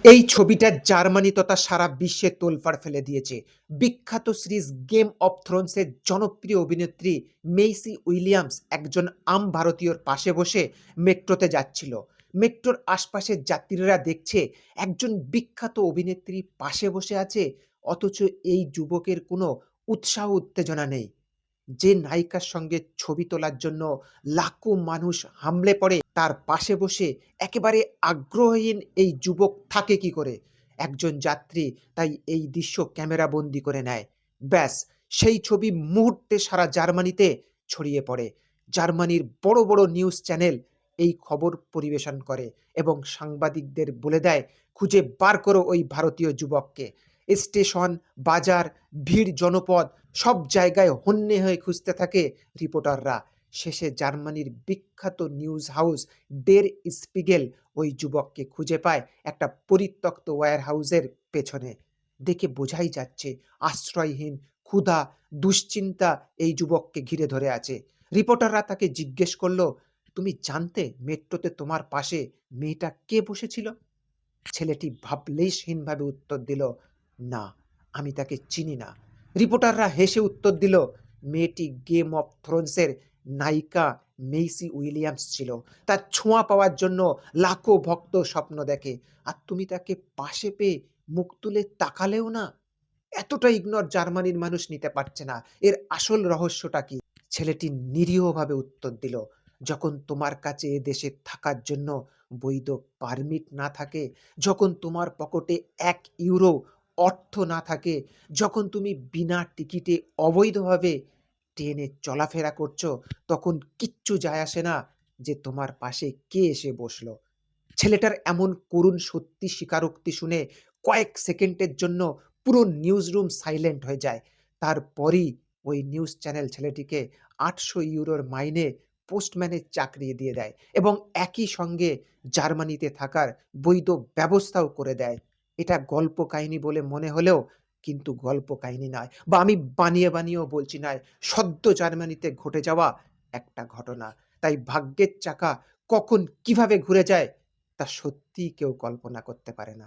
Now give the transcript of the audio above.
এই ছবিটা জার্মানি তথা সারা বিশ্বে তোলপাড় ফেলে দিয়েছে। বিখ্যাত সিরিজ গেম অফ থ্রোনসের জনপ্রিয় অভিনেত্রী মেইসি উইলিয়ামস একজন ভারতীয়র পাশে বসে মেট্রোতে যাচ্ছিল। মেট্রোর আশপাশের যাত্রীরা দেখছে একজন বিখ্যাত অভিনেত্রী পাশে বসে আছে, অথচ এই যুবকের কোনো উৎসাহ উত্তেজনা নেই। যে নায়িকার সঙ্গে ছবি তোলার জন্য লাখো মানুষ হামলে পড়ে তার পাশে বসে একেবারে আগ্রহহীন এই যুবক থাকে কি করে? একজন যাত্রী তাই এই দৃশ্য ক্যামেরা বন্দি করে নেয়। ব্যাস, সেই ছবি মুহূর্তে সারা জার্মানিতে ছড়িয়ে পড়ে। জার্মানির বড় বড় নিউজ চ্যানেল এই খবর পরিবেশন করে এবং সাংবাদিকদের বলে দেয়, খুঁজে বার করো ওই ভারতীয় যুবককে। স্টেশন, বাজার, ভিড় জনপদ সব জায়গায় হন্যে হয়ে খুঁজতে থাকে রিপোর্টাররা। শেষে জার্মানির বিখ্যাত নিউজ হাউস ডের স্পিগেল ওই যুবককে খুঁজে পায় একটা পরিত্যক্ত ওয়্যার হাউসের পেছনে। দেখে বোঝাই যাচ্ছে আশ্রয়হীন, ক্ষুধা, দুশ্চিন্তা এই যুবককে ঘিরে ধরে আছে। রিপোর্টাররা তাকে জিজ্ঞেস করলো, তুমি জানতে মেট্রোতে তোমার পাশে মেয়েটা কে বসেছিল? ছেলেটি ভাবলেশহীনভাবে উত্তর দিল, না, আমি তাকে চিনি না। রিপোর্টাররা হেসে উত্তর দিল, মেয়েটি গেম অফ থ্রোনসের নায়িকা মেইসি উইলিয়ামস ছিল। তার ছোঁয়া পাওয়ার জন্য লাখো ভক্ত স্বপ্ন দেখে, আর তুমি তাকে পাশে পেয়ে মুখ তুলে তাকালেও না। এতটা ইগনোর জার্মানির মানুষ নিতে পারছে না। এর আসল রহস্যটা কি? ছেলেটি নিরীহভাবে উত্তর দিল, যখন তোমার কাছে এ দেশে থাকার জন্য বৈধ পারমিট না থাকে, যখন তোমার পকেটে 1 ইউরো অর্থ না থাকে, যখন তুমি বিনা টিকিটে অবৈধভাবে ট্রেনে চলাফেরা করছো, তখন কিচ্ছু যায় আসে না যে তোমার পাশে কে এসে বসলো। ছেলেটার এমন করুণ সত্যি স্বীকারোক্তি শুনে কয়েক সেকেন্ডের জন্য পুরো নিউজ রুম সাইলেন্ট হয়ে যায়। তারপরই ওই নিউজ চ্যানেল ছেলেটিকে 800 ইউরোর মাইনে পোস্টম্যানের চাকরি দিয়ে দেয় এবং একই সঙ্গে জার্মানিতে থাকার বৈধ ব্যবস্থাও করে দেয়। এটা গল্প কাহিনী বলে মনে হলেও কিন্তু গল্প কাহিনী নয়, বা আমি বানিয়ে বানিয়েও বলছি নয়, সদ্য জার্মানিতে ঘটে যাওয়া একটা ঘটনা। তাই ভাগ্যের চাকা কখন কিভাবে ঘুরে যায় তা সত্যিই কেউ কল্পনা করতে পারে না।